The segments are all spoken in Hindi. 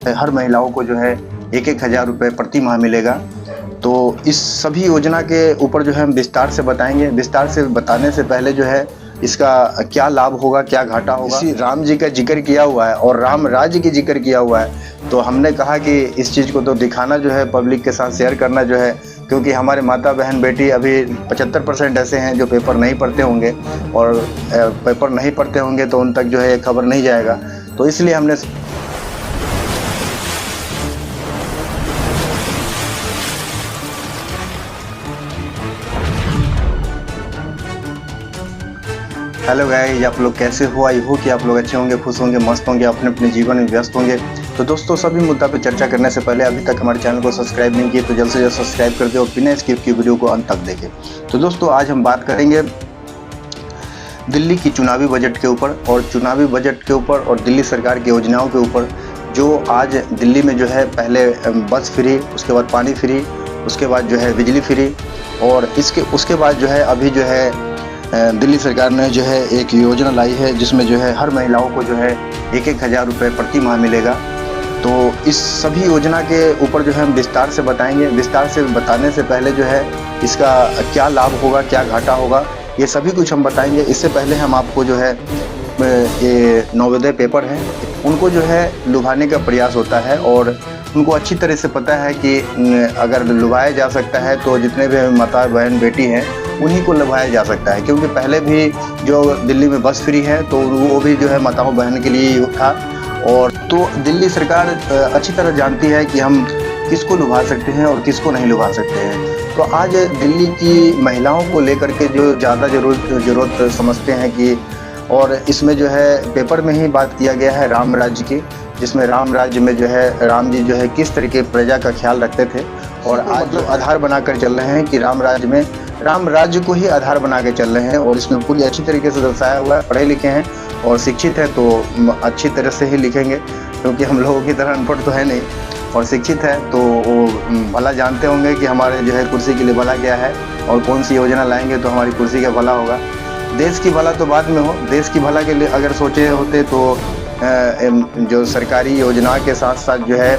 हर महिलाओं को जो है 1-1 हज़ार रुपये प्रति माह मिलेगा। तो इस सभी योजना के ऊपर जो है हम विस्तार से बताएंगे। विस्तार से बताने से पहले जो है इसका क्या लाभ होगा, क्या घाटा होगा, इसी राम जी का जिक्र किया हुआ है और राम राज्य की जिक्र किया हुआ है। तो हमने कहा कि इस चीज़ को तो दिखाना जो है, पब्लिक के साथ शेयर करना जो है, क्योंकि हमारे माता बहन बेटी अभी 75% ऐसे हैं जो पेपर नहीं पढ़ते होंगे, और पेपर नहीं पढ़ते होंगे तो उन तक जो है ये खबर नहीं जाएगा। तो इसलिए हमने हेलो गाइस, आप लोग कैसे हो? आई हो कि आप लोग अच्छे होंगे, खुश होंगे, मस्त होंगे, अपने अपने जीवन में व्यस्त होंगे। तो दोस्तों, सभी मुद्दा पे चर्चा करने से पहले अभी तक हमारे चैनल को सब्सक्राइब नहीं किए तो जल्द से जल्द सब्सक्राइब कर दे और बिना स्किप की वीडियो को अंत तक देखें। तो दोस्तों, आज हम बात करेंगे दिल्ली की चुनावी बजट के ऊपर, और चुनावी बजट के ऊपर और दिल्ली सरकार की योजनाओं के ऊपर। जो आज दिल्ली में जो है, पहले बस फ्री, उसके बाद पानी फ्री, उसके बाद जो है बिजली फ्री, और उसके बाद जो है अभी जो है दिल्ली सरकार ने जो है एक योजना लाई है जिसमें जो है हर महिलाओं को जो है 1-1 हज़ार रुपये प्रति माह मिलेगा। तो इस सभी योजना के ऊपर जो है हम विस्तार से बताएंगे। विस्तार से बताने से पहले जो है इसका क्या लाभ होगा, क्या घाटा होगा, ये सभी कुछ हम बताएंगे। इससे पहले हम आपको जो है ये नवोदय पेपर हैं, उनको जो है लुभाने का प्रयास होता है, और उनको अच्छी तरह से पता है कि अगर लुभाया जा सकता है तो जितने भी माता बहन बेटी हैं उन्हीं को लुभाया जा सकता है। क्योंकि पहले भी जो दिल्ली में बस फ्री है तो वो भी जो है माताओं बहन के लिए ही था। और तो दिल्ली सरकार अच्छी तरह जानती है कि हम किसको लुभा सकते हैं और किसको नहीं लुभा सकते हैं। तो आज दिल्ली की महिलाओं को लेकर के जो ज़्यादा ज़रूरत समझते हैं कि, और इसमें जो है पेपर में ही बात किया गया है राम राज्य की, जिसमें राम राज्य में जो है राम जी जो है किस तरीके प्रजा का ख्याल रखते थे, और आज जो आधार बनाकर चल रहे हैं कि राम राज्य में राम राज्य को ही आधार बना के चल रहे हैं। और इसमें पूरी अच्छी तरीके से दर्शाया हुआ है। पढ़े लिखे हैं और शिक्षित है तो अच्छी तरह से ही लिखेंगे, क्योंकि हम लोगों की तरह अनपढ़ तो है नहीं, और शिक्षित है तो वो भला जानते होंगे कि हमारे जो है कुर्सी के लिए भला क्या है, और कौन सी योजना लाएंगे तो हमारी कुर्सी का भला होगा। देश की भला तो बाद में हो, देश की भला के लिए अगर सोचे होते तो जो सरकारी योजना के साथ साथ जो है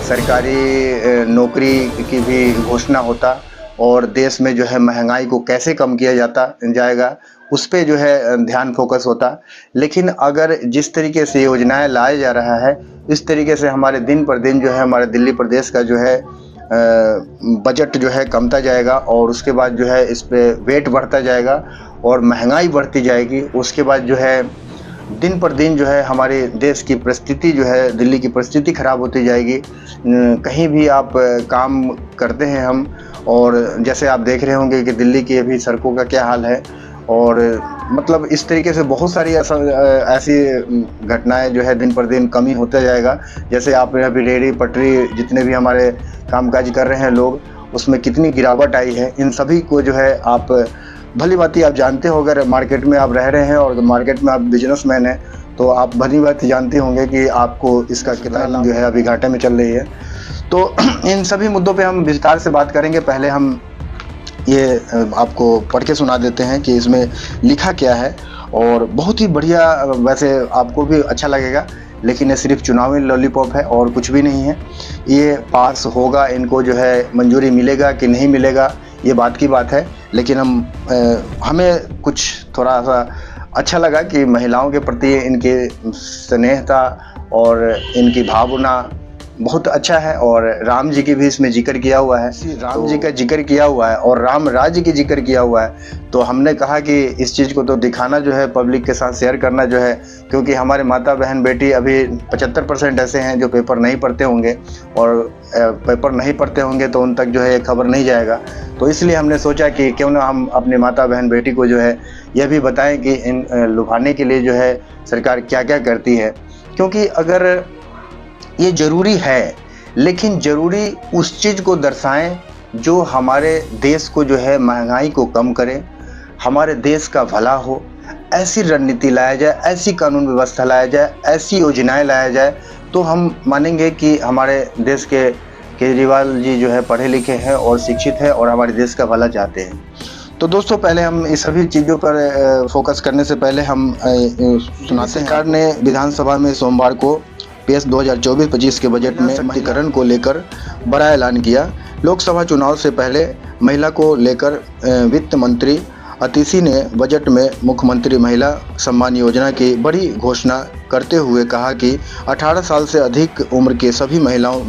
सरकारी नौकरी की भी घोषणा होता, और देश में जो है महंगाई को कैसे कम किया जाएगा उस पे जो है ध्यान फोकस होता। लेकिन अगर जिस तरीके से योजनाएं लाया जा रहा है, इस तरीके से हमारे दिन पर दिन जो है हमारे दिल्ली प्रदेश का जो है बजट जो है कमता जाएगा, और उसके बाद जो है इस पे वेट बढ़ता जाएगा और महंगाई बढ़ती जाएगी। उसके बाद जो है दिन पर दिन जो है हमारे देश की परिस्थिति जो है, दिल्ली की परिस्थिति ख़राब होती जाएगी। कहीं भी आप काम करते हैं हम, और जैसे आप देख रहे होंगे कि दिल्ली की अभी सड़कों का क्या हाल है, और मतलब इस तरीके से बहुत सारी ऐसी घटनाएं जो है दिन पर दिन कमी होता जाएगा। जैसे आप अभी रेहड़ी पटरी जितने भी हमारे कामकाज कर रहे हैं लोग, उसमें कितनी गिरावट आई है। इन सभी को जो है आप भली बात आप जानते हो, अगर मार्केट में आप रह रहे हैं और मार्केट में आप बिजनेसमैन हैं तो आप भली बात जानते होंगे कि आपको इसका कितना जो है अभी घाटे में चल रही है। तो इन सभी मुद्दों पे हम विस्तार से बात करेंगे। पहले हम ये आपको पढ़ के सुना देते हैं कि इसमें लिखा क्या है, और बहुत ही बढ़िया, वैसे आपको भी अच्छा लगेगा। लेकिन ये सिर्फ चुनावी लॉलीपॉप है और कुछ भी नहीं है। ये पास होगा, इनको जो है मंजूरी मिलेगा कि नहीं मिलेगा ये बात की बात है। लेकिन हमें कुछ थोड़ा सा अच्छा लगा कि महिलाओं के प्रति इनकी स्नेहता और इनकी भावना बहुत अच्छा है, और राम जी की भी इसमें जिक्र किया हुआ है। राम जी का जिक्र किया हुआ है और राम राज्य की जिक्र किया हुआ है। तो हमने कहा कि इस चीज़ को तो दिखाना जो है, पब्लिक के साथ शेयर करना जो है, क्योंकि हमारे माता बहन बेटी अभी 75% ऐसे हैं जो पेपर नहीं पढ़ते होंगे, और पेपर नहीं पढ़ते होंगे तो उन तक जो है खबर नहीं जाएगा। तो इसलिए हमने सोचा कि क्यों ना हम अपने माता बहन बेटी को जो है यह भी बताएं कि इन लुभाने के लिए जो है सरकार क्या क्या करती है। क्योंकि अगर ये ज़रूरी है, लेकिन ज़रूरी उस चीज़ को दर्शाएं जो हमारे देश को जो है महंगाई को कम करे, हमारे देश का भला हो। ऐसी रणनीति लाया जाए, ऐसी कानून व्यवस्था लाया जाए, ऐसी योजनाएं लाया जाए, तो हम मानेंगे कि हमारे देश के केजरीवाल जी जो है पढ़े लिखे हैं और शिक्षित हैं और हमारे देश का भला चाहते हैं। तो दोस्तों, पहले हम इस सभी चीज़ों पर फोकस करने से पहले हम सुनाते हैं। सरकार ने विधानसभा में सोमवार को पेश 2024-25 के बजट में सशक्तिकरण को लेकर बड़ा ऐलान किया। लोकसभा चुनाव से पहले महिला को लेकर वित्त मंत्री अतिशी ने बजट में मुख्यमंत्री महिला सम्मान योजना की बड़ी घोषणा करते हुए कहा कि 18 साल से अधिक उम्र के सभी महिलाओं,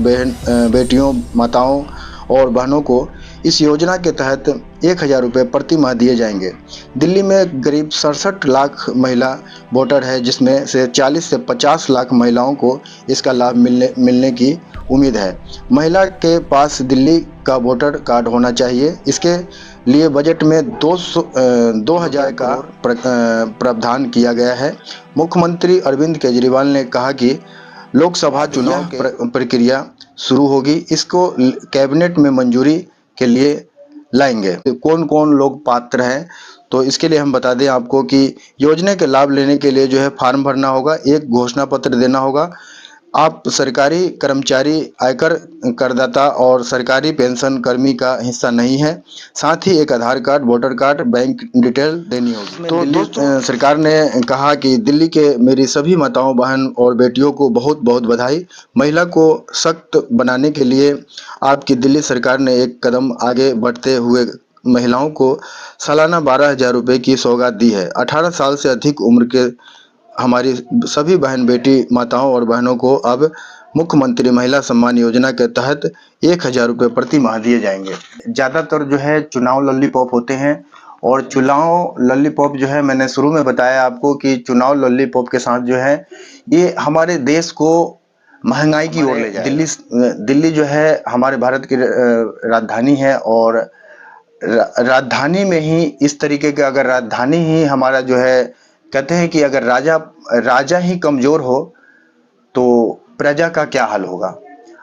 बेटियों, माताओं और बहनों को इस योजना के तहत 1000 रुपये प्रति माह दिए जाएंगे। दिल्ली में करीब 67 लाख महिला वोटर है, जिसमें से 40 से 50 लाख महिलाओं को इसका लाभ मिलने की उम्मीद है। महिला के पास दिल्ली का वोटर कार्ड होना चाहिए। इसके लिए बजट में 2000 का प्रावधान किया गया है। मुख्यमंत्री अरविंद केजरीवाल ने कहा कि लोकसभा चुनाव प्रक्रिया शुरू होगी, इसको कैबिनेट में मंजूरी के लिए लाएंगे। कौन कौन लोग पात्र हैं, तो इसके लिए हम बता दें आपको कि योजना के लाभ लेने के लिए जो है फॉर्म भरना होगा, एक घोषणा पत्र देना होगा। आप सरकारी कर्मचारी, आयकर करदाता और सरकारी पेंशन कर्मी का हिस्सा नहीं है। साथ ही एक Aadhaar card, voter card, bank detail देनी होगी। तो दोस्तों, सरकार ने कहा कि दिल्ली के मेरी सभी माताओं, बहन और बेटियों को बहुत बहुत बधाई। महिला को सशक्त बनाने के लिए आपकी दिल्ली सरकार ने एक कदम आगे बढ़ते हुए महिलाओं को सालाना 12,000 रुपये की सौगात दी है। 18 साल से अधिक उम्र के हमारी सभी बहन, बेटी, माताओं और बहनों को अब मुख्यमंत्री महिला सम्मान योजना के तहत 1000 रुपये प्रति माह दिए जाएंगे। ज़्यादातर जो है चुनाव लॉलीपॉप होते हैं, और चुनाव लॉलीपॉप जो है, मैंने शुरू में बताया आपको कि चुनाव लॉलीपॉप के साथ जो है ये हमारे देश को महंगाई की ओर ले जाए। दिल्ली जो है हमारे भारत की राजधानी है, और राजधानी में ही इस तरीके का, अगर राजधानी ही हमारा जो है, कहते हैं कि अगर राजा ही कमजोर हो तो प्रजा का क्या हाल होगा।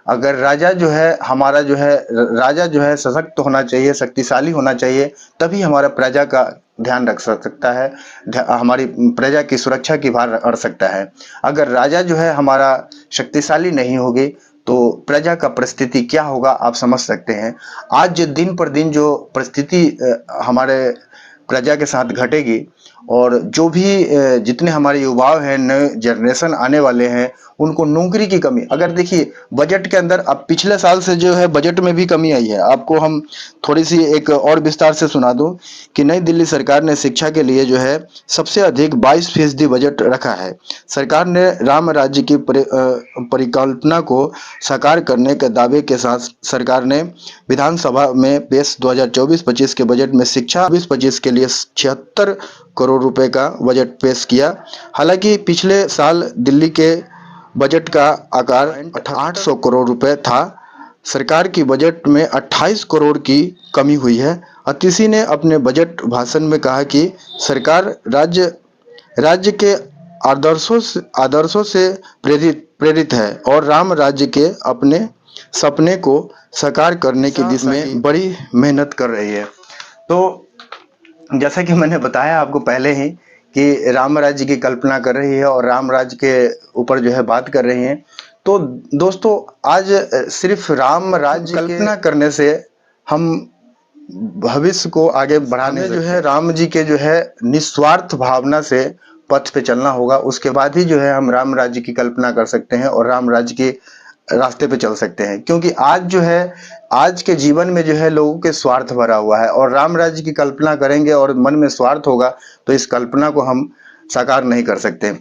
अगर राजा जो है हमारा जो है, राजा जो है सशक्त होना चाहिए, शक्तिशाली होना चाहिए, तभी हमारा प्रजा का ध्यान रख सकता है, हमारी प्रजा की सुरक्षा की भार अड़ सकता है। अगर राजा जो है हमारा शक्तिशाली नहीं होगी तो प्रजा का परिस्थिति क्या होगा, आप समझ सकते हैं। आज दिन पर दिन जो परिस्थिति हमारे प्रजा के साथ घटेगी, और जो भी जितने हमारे युवा हैं, नए जनरेशन आने वाले हैं, उनको नौकरी की कमी। अगर देखिए बजट के अंदर, अब पिछले साल से जो है बजट में भी कमी आई है। आपको हम थोड़ी सी एक और विस्तार से सुना दूं कि नई दिल्ली सरकार ने शिक्षा के लिए जो है सबसे अधिक 22% बजट रखा है। सरकार ने राम राज्य की परिकल्पना को साकार करने के दावे के साथ सरकार ने विधानसभा में पेश 2024-25 के बजट में शिक्षा 20-25 के लिए 76 करोड़ रुपए का बजट पेश किया। हालांकि पिछले साल दिल्ली के बजट का आकार 800 करोड़ रुपए था। सरकार की बजट में 28 करोड़ की कमी हुई है। अतिशी ने अपने बजट भाषण में कहा कि सरकार राज्य के आदर्शों से प्रेरित है और राम राज्य के अपने सपने को साकार करने की दिशा में बड़ी मेहनत कर रही है। तो जैसा कि मैंने बताया आपको पहले ही कि राम राज्य की कल्पना कर रही है और राम राज्य के ऊपर जो है बात कर रही है। तो दोस्तों, आज सिर्फ राम राज्य कल्पना करने से हम भविष्य को आगे बढ़ाने जो है राम जी के जो है निस्वार्थ भावना से पथ पे चलना होगा। उसके बाद ही जो है हम राम राज्य की कल्पना कर सकते हैं और राम राज्य के रास्ते पे चल सकते हैं। क्योंकि आज जो है, आज के जीवन में जो है लोगों के स्वार्थ भरा हुआ है, और राम राज्य की कल्पना करेंगे और मन में स्वार्थ होगा तो इस कल्पना को हम साकार नहीं कर सकते।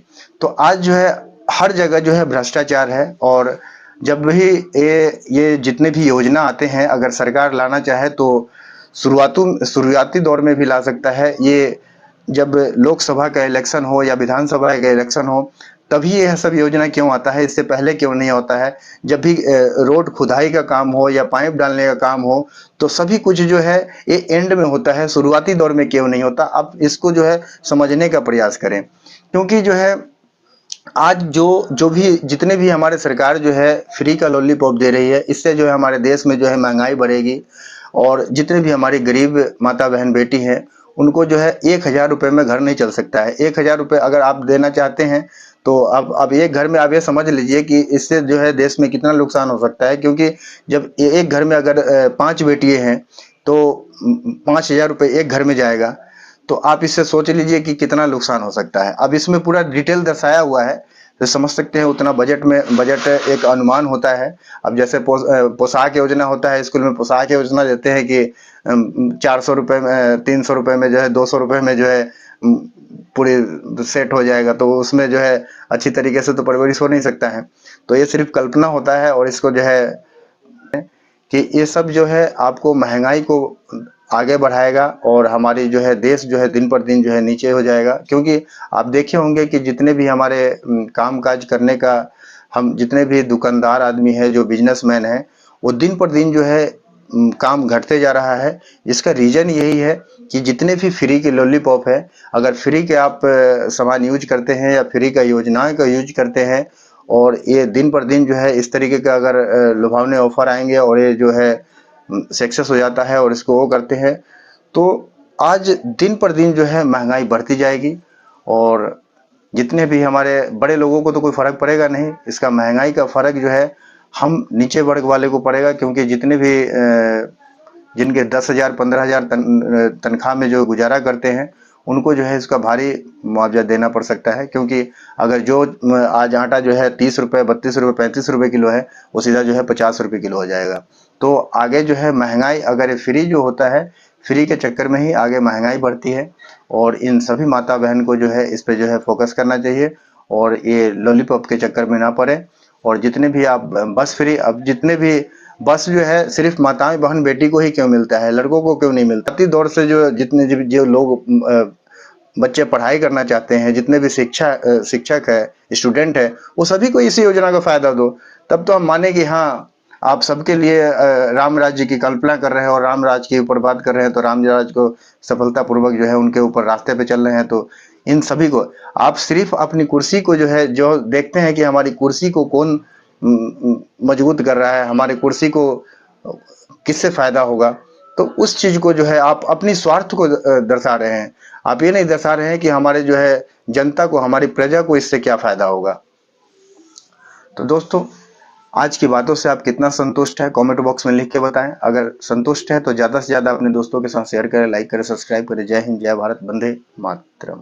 तो आज जो है हर जगह जो है भ्रष्टाचार है, और जब भी ये जितने भी योजना आते हैं, अगर सरकार लाना चाहे तो शुरुआती दौर में भी ला सकता है। ये जब लोकसभा का इलेक्शन हो या विधानसभा का इलेक्शन हो तभी यह सब योजना क्यों आता है, इससे पहले क्यों नहीं होता है। जब भी रोड खुदाई का काम हो या पाइप डालने का काम हो तो सभी कुछ जो है ये एंड में होता है, शुरुआती दौर में क्यों नहीं होता। आप इसको जो है समझने का प्रयास करें, क्योंकि जो है आज जो भी जितने भी हमारे सरकार जो है फ्री का लॉलीपॉप दे रही है, इससे जो है हमारे देश में जो है महंगाई बढ़ेगी, और जितने भी हमारी गरीब माता बहन बेटी हैं उनको जो है 1000 रुपये में घर नहीं चल सकता है। 1000 रुपये अगर आप देना चाहते हैं तो अब एक घर में आप ये समझ लीजिए कि इससे जो है देश में कितना नुकसान हो सकता है। क्योंकि जब एक घर में अगर 5 बेटियां हैं तो 5000 रुपये एक घर में जाएगा, तो आप इससे सोच लीजिए कि कितना नुकसान हो सकता है। अब इसमें पूरा डिटेल दर्शाया हुआ है, तो समझ सकते हैं उतना बजट एक अनुमान होता है। अब जैसे पोशाक योजना होता है, स्कूल में पोशाक योजना देते हैं कि 400 रुपये में, 300 रुपये में जो है, 200 रुपये में जो है पूरी सेट हो जाएगा। तो उसमें जो है अच्छी तरीके से तो परवरिश हो नहीं सकता है। तो ये सिर्फ कल्पना होता है, और इसको जो है कि ये सब जो है आपको महंगाई को आगे बढ़ाएगा, और हमारी जो है देश जो है दिन पर दिन जो है नीचे हो जाएगा। क्योंकि आप देखे होंगे कि जितने भी हमारे काम काज करने का, हम जितने भी दुकानदार आदमी है, जो बिजनेसमैन है, वो दिन पर दिन जो है काम घटते जा रहा है। इसका रीजन यही है कि जितने भी फ्री के लॉलीपॉप है, अगर फ्री के आप सामान यूज करते हैं या फ्री का योजनाएं का यूज करते हैं, और ये दिन पर दिन जो है इस तरीके का अगर लुभावने ऑफर आएंगे और ये जो है सक्सेस हो जाता है और इसको वो करते हैं, तो आज दिन पर दिन जो है महंगाई बढ़ती जाएगी। और जितने भी हमारे बड़े लोगों को तो कोई फर्क पड़ेगा नहीं, इसका महंगाई का फर्क जो है हम नीचे वर्ग वाले को पड़ेगा। क्योंकि जितने भी जिनके 10,000 15,000 तनख्वाह में जो गुजारा करते हैं, उनको जो है इसका भारी मुआवजा देना पड़ सकता है। क्योंकि अगर जो आज आटा जो है 30 रुपये, 32 रुपये, 35 रुपये किलो है, वो सीधा जो है 50 रुपये किलो हो जाएगा। तो आगे जो है महंगाई, अगर फ्री जो होता है, फ्री के चक्कर में ही आगे महंगाई बढ़ती है। और इन सभी माता बहन को जो है इस पे जो है फोकस करना चाहिए, और ये लॉलीपॉप के चक्कर में ना पड़े। और जितने भी आप बस फ्री, अब जितने भी बस जो है सिर्फ माताएं बहन बेटी को ही क्यों मिलता है, लड़कों को क्यों नहीं मिलता? इतनी दौर से जो जितने जो लोग बच्चे पढ़ाई करना चाहते हैं, जितने भी शिक्षक है, स्टूडेंट है, वो सभी को इसी योजना का फायदा दो। तब तो हम माने कि हाँ, आप सबके लिए राम राज्य की कल्पना कर रहे हैं और राम राज्य के ऊपर बात कर रहे हैं, तो राम राज्य को सफलतापूर्वक जो है उनके ऊपर रास्ते पे चल रहे हैं। तो इन सभी को आप सिर्फ अपनी कुर्सी को जो है, जो देखते हैं कि हमारी कुर्सी को कौन मजबूत कर रहा है, हमारी कुर्सी को किससे फायदा होगा, तो उस चीज को जो है आप अपनी स्वार्थ को दर्शा रहे हैं। आप ये नहीं दर्शा रहे हैं कि हमारे जो है जनता को, हमारी प्रजा को इससे क्या फायदा होगा। तो दोस्तों, आज की बातों से आप कितना संतुष्ट है, कमेंट बॉक्स में लिख के बताएं। अगर संतुष्ट है तो ज्यादा से ज्यादा अपने दोस्तों के साथ शेयर करें, लाइक करें, सब्सक्राइब करें। जय हिंद, जय भारत, वंदे मातरम।